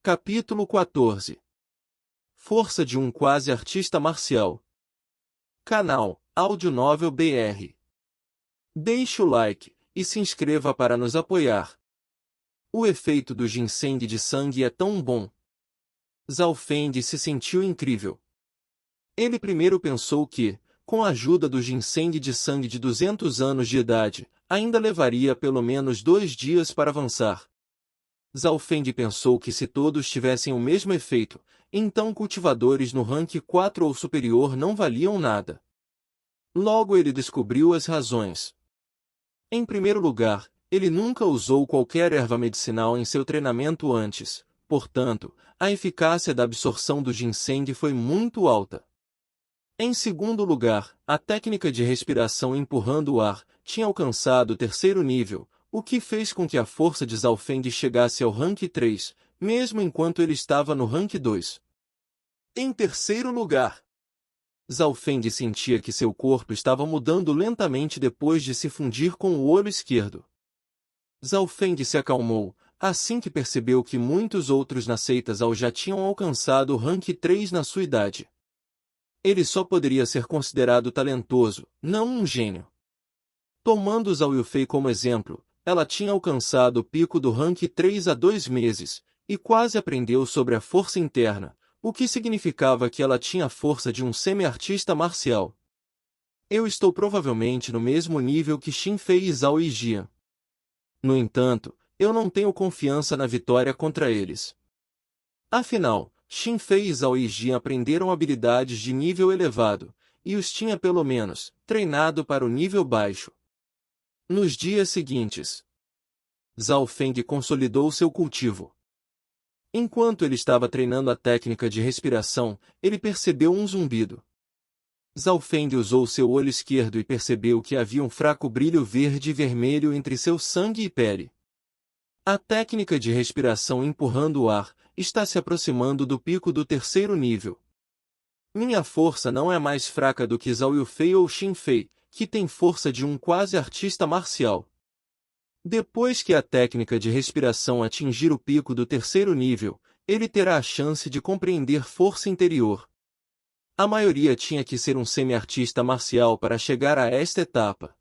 Capítulo 14. Força de um quase artista marcial. Canal Audionovel BR. Deixe o like e se inscreva para nos apoiar. O efeito do ginseng de sangue é tão bom. Zhao Feng se sentiu incrível. Ele primeiro pensou que, com a ajuda do ginseng de sangue de 200 anos de idade, ainda levaria pelo menos 2 dias para avançar. Zhao Feng pensou que se todos tivessem o mesmo efeito, então cultivadores no rank 4 ou superior não valiam nada. Logo ele descobriu as razões. Em primeiro lugar, ele nunca usou qualquer erva medicinal em seu treinamento antes, portanto, a eficácia da absorção do ginseng foi muito alta. Em segundo lugar, a técnica de respiração empurrando o ar tinha alcançado o 3º nível, o que fez com que a força de Zhao Feng chegasse ao rank 3, mesmo enquanto ele estava no rank 2. Em terceiro lugar, Zhao Feng sentia que seu corpo estava mudando lentamente depois de se fundir com o olho esquerdo. Zhao Feng se acalmou, assim que percebeu que muitos outros na seita Zhao já tinham alcançado o rank 3 na sua idade. Ele só poderia ser considerado talentoso, não um gênio. Tomando Zhao Yufei como exemplo, ela tinha alcançado o pico do rank 3 há 2 meses, e quase aprendeu sobre a força interna, o que significava que ela tinha a força de um semi-artista marcial. Eu estou provavelmente no mesmo nível que Xin Fei e Zhao Yijian. No entanto, eu não tenho confiança na vitória contra eles. Afinal, Xin Fei e Zhao Yijian aprenderam habilidades de nível elevado, e os tinha pelo menos treinado para o nível baixo. Nos dias seguintes, Zhao Feng consolidou seu cultivo. Enquanto ele estava treinando a técnica de respiração, ele percebeu um zumbido. Zhao Feng usou seu olho esquerdo e percebeu que havia um fraco brilho verde e vermelho entre seu sangue e pele. A técnica de respiração empurrando o ar está se aproximando do pico do 3º nível. Minha força não é mais fraca do que Zhao Yufei ou Xin Fei, que tem força de um quase artista marcial. Depois que a técnica de respiração atingir o pico do 3º nível, ele terá a chance de compreender força interior. A maioria tinha que ser um semi-artista marcial para chegar a esta etapa.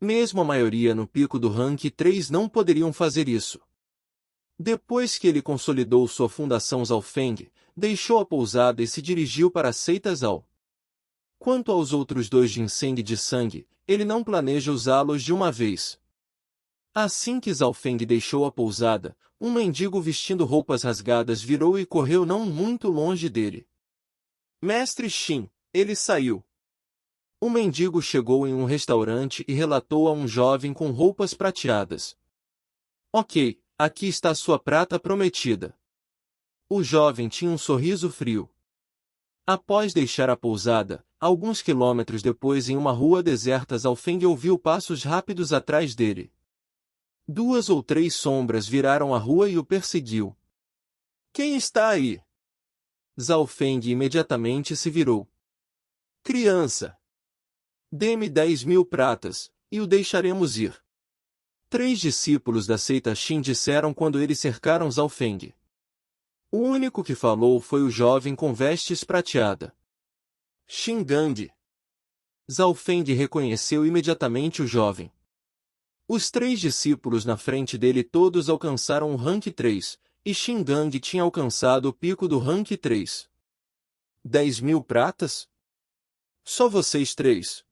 Mesmo a maioria no pico do rank 3 não poderiam fazer isso. Depois que ele consolidou sua fundação Zhao Feng, deixou a pousada e se dirigiu para a seita Zhao. Quanto aos outros 2 ginseng de sangue, ele não planeja usá-los de uma vez. Assim que Zhao Feng deixou a pousada, um mendigo vestindo roupas rasgadas virou e correu não muito longe dele. Mestre Xin, ele saiu. O mendigo chegou em um restaurante e relatou a um jovem com roupas prateadas. Ok, aqui está sua prata prometida. O jovem tinha um sorriso frio. Após deixar a pousada, alguns quilômetros depois em uma rua deserta Zhao Feng ouviu passos rápidos atrás dele. 2 ou 3 sombras viraram a rua e o perseguiu. Quem está aí? Zhao Feng imediatamente se virou. Criança! Dê-me 10.000 pratas, e o deixaremos ir. 3 discípulos da seita Xin disseram quando eles cercaram Zhao Feng. O único que falou foi o jovem com vestes prateada. Xin Gang. Zhao Feng reconheceu imediatamente o jovem. Os 3 discípulos na frente dele todos alcançaram o rank 3, e Xin Gang tinha alcançado o pico do rank 3. 10.000 pratas? Só vocês 3.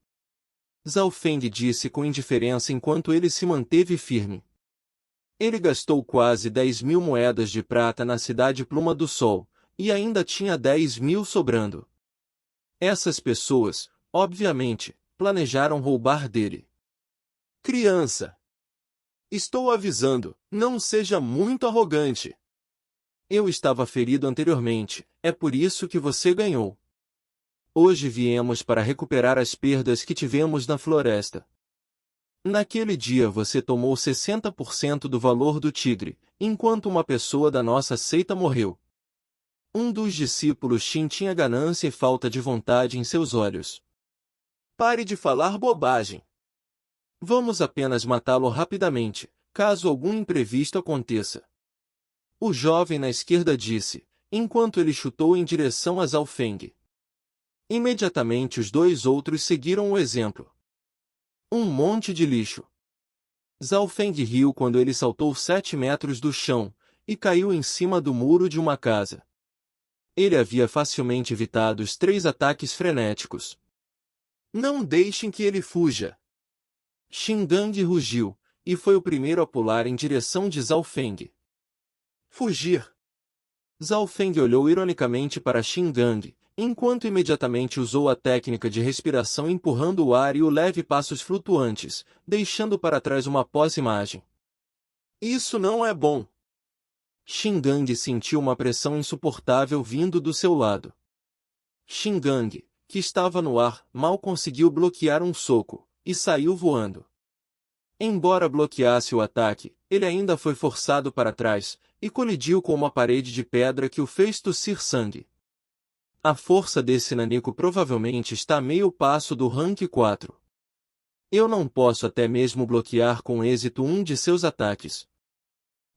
Zhao Feng disse com indiferença enquanto ele se manteve firme. Ele gastou quase 10.000 moedas de prata na cidade Pluma do Sol, e ainda tinha 10.000 sobrando. Essas pessoas, obviamente, planejaram roubar dele. Criança! Estou avisando, não seja muito arrogante. Eu estava ferido anteriormente, é por isso que você ganhou. Hoje viemos para recuperar as perdas que tivemos na floresta. Naquele dia você tomou 60% do valor do tigre, enquanto uma pessoa da nossa seita morreu. Um dos discípulos Xin tinha ganância e falta de vontade em seus olhos. Pare de falar bobagem. Vamos apenas matá-lo rapidamente, caso algum imprevisto aconteça. O jovem na esquerda disse, enquanto ele chutou em direção a Zhao Feng. Imediatamente os dois outros seguiram o exemplo. Um monte de lixo. Zhao Feng riu quando ele saltou 7 metros do chão e caiu em cima do muro de uma casa. Ele havia facilmente evitado os 3 ataques frenéticos. Não deixem que ele fuja! Xingang rugiu, e foi o primeiro a pular em direção de Zhao Feng. Fugir! Zhao Feng olhou ironicamente para Xingang, enquanto imediatamente usou a técnica de respiração empurrando o ar e o leve passos flutuantes, deixando para trás uma pós-imagem. Isso não é bom! Xingang sentiu uma pressão insuportável vindo do seu lado. Xingang, que estava no ar, mal conseguiu bloquear um soco, e saiu voando. Embora bloqueasse o ataque, ele ainda foi forçado para trás, e colidiu com uma parede de pedra que o fez tossir sangue. A força desse nanico provavelmente está a meio passo do rank 4. Eu não posso até mesmo bloquear com êxito um de seus ataques.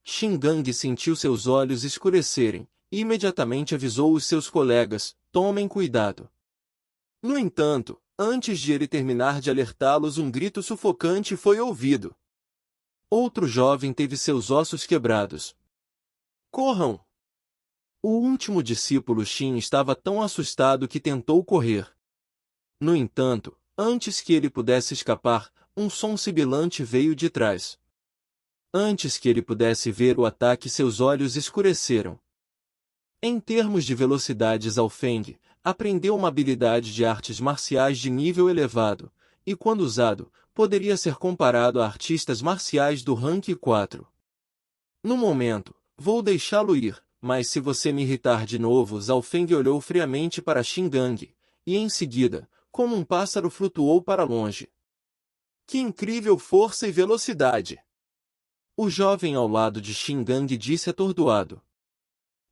Xingang sentiu seus olhos escurecerem, e imediatamente avisou os seus colegas, tomem cuidado. No entanto, antes de ele terminar de alertá-los, um grito sufocante foi ouvido. Outro jovem teve seus ossos quebrados. Corram! O último discípulo Xin estava tão assustado que tentou correr. No entanto, antes que ele pudesse escapar, um som sibilante veio de trás. Antes que ele pudesse ver o ataque, seus olhos escureceram. Em termos de velocidade, Zhao Feng aprendeu uma habilidade de artes marciais de nível elevado, e quando usado, poderia ser comparado a artistas marciais do rank 4. No momento, vou deixá-lo ir, mas se você me irritar de novo, Zhao Feng olhou friamente para Xingang, e em seguida, como um pássaro flutuou para longe. Que incrível força e velocidade! O jovem ao lado de Xingang disse atordoado.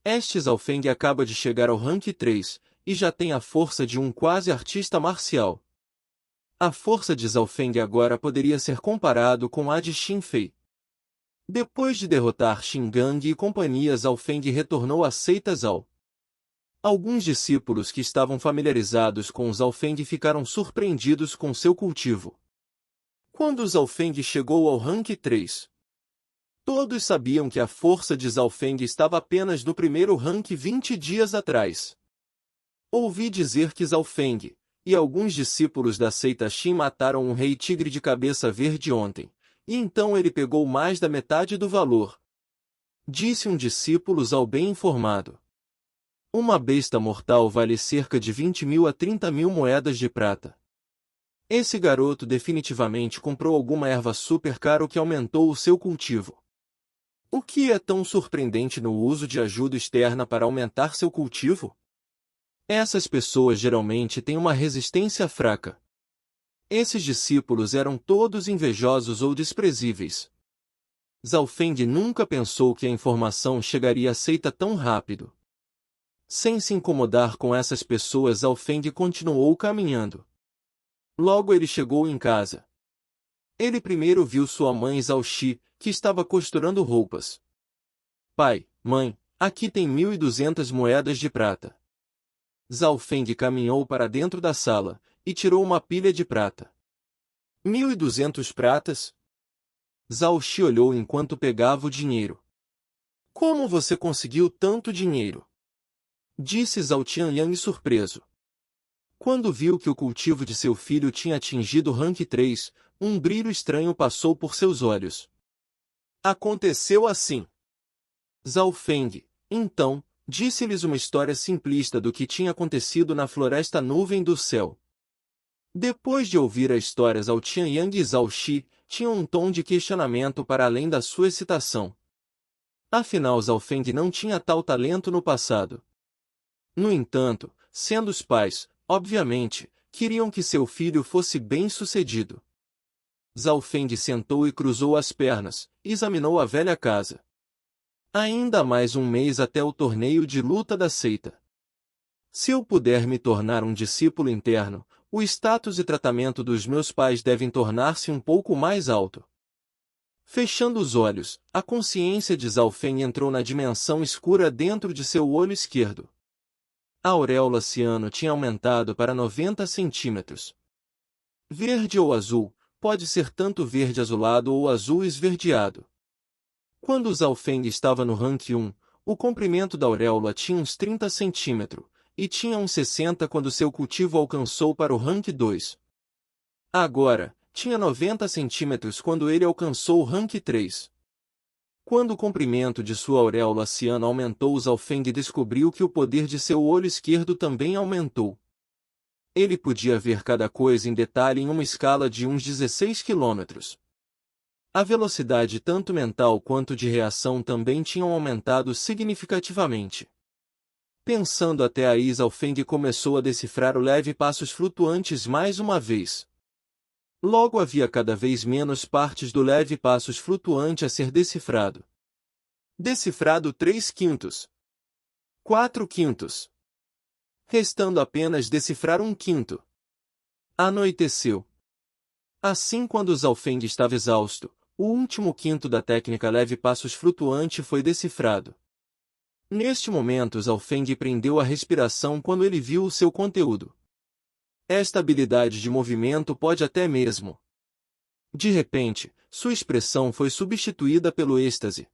Este Zhao Feng acaba de chegar ao rank 3, e já tem a força de um quase artista marcial. A força de Zhao Feng agora poderia ser comparado com a de Xin Fei. Depois de derrotar Xingang e companhia, Zhao Feng retornou à seita Zhao. Alguns discípulos que estavam familiarizados com Zhao Feng ficaram surpreendidos com seu cultivo. Quando Zhao Feng chegou ao rank 3, todos sabiam que a força de Zhao Feng estava apenas no primeiro rank 20 dias atrás. Ouvi dizer que Zhao Feng e alguns discípulos da seita Xin mataram um rei tigre de cabeça verde ontem, e então ele pegou mais da metade do valor. Disse um discípulo Zhao bem informado. Uma besta mortal vale cerca de 20.000 a 30.000 moedas de prata. Esse garoto definitivamente comprou alguma erva super caro que aumentou o seu cultivo. O que é tão surpreendente no uso de ajuda externa para aumentar seu cultivo? Essas pessoas geralmente têm uma resistência fraca. Esses discípulos eram todos invejosos ou desprezíveis. Zhao Feng nunca pensou que a informação chegaria à seita tão rápido. Sem se incomodar com essas pessoas, Zhao Feng continuou caminhando. Logo ele chegou em casa. Ele primeiro viu sua mãe Zhao Xi, que estava costurando roupas. Pai, mãe, aqui tem 1.200 moedas de prata. Zhao Feng caminhou para dentro da sala e tirou uma pilha de prata. 1.200 pratas? Zhao Xi olhou enquanto pegava o dinheiro. Como você conseguiu tanto dinheiro? Disse Zhao Tianyang surpreso. Quando viu que o cultivo de seu filho tinha atingido o rank 3, um brilho estranho passou por seus olhos. Aconteceu assim. Zhao Feng, então, disse-lhes uma história simplista do que tinha acontecido na floresta nuvem do céu. Depois de ouvir a história, Zhao Tianyang e Zhao Xi tinham um tom de questionamento para além da sua excitação. Afinal, Zhao Feng não tinha tal talento no passado. No entanto, sendo os pais, obviamente, queriam que seu filho fosse bem-sucedido. Zhao Feng sentou e cruzou as pernas, e examinou a velha casa. Ainda mais um mês até o torneio de luta da seita. Se eu puder me tornar um discípulo interno, o status e tratamento dos meus pais devem tornar-se um pouco mais alto. Fechando os olhos, a consciência de Zhao Feng entrou na dimensão escura dentro de seu olho esquerdo. A auréola ciano tinha aumentado para 90 centímetros. Verde ou azul, pode ser tanto verde azulado ou azul esverdeado. Quando Zhao Feng estava no rank 1, o comprimento da auréola tinha uns 30 centímetros, e tinha uns 60 quando seu cultivo alcançou para o rank 2. Agora, tinha 90 centímetros quando ele alcançou o rank 3. Quando o comprimento de sua auréola ciana aumentou, Zhao Feng descobriu que o poder de seu olho esquerdo também aumentou. Ele podia ver cada coisa em detalhe em uma escala de uns 16 quilômetros. A velocidade tanto mental quanto de reação também tinham aumentado significativamente. Pensando até aí, Zhao Feng começou a decifrar o leve passos flutuantes mais uma vez. Logo havia cada vez menos partes do leve passos flutuante a ser decifrado. Decifrado 3/5. 4/5. Restando apenas decifrar 1/5. Anoiteceu. Assim, quando Zhao Feng estava exausto, o último quinto da técnica leve passos flutuante foi decifrado. Neste momento, Zhao Feng prendeu a respiração quando ele viu o seu conteúdo. Esta habilidade de movimento pode até mesmo. De repente, sua expressão foi substituída pelo êxtase.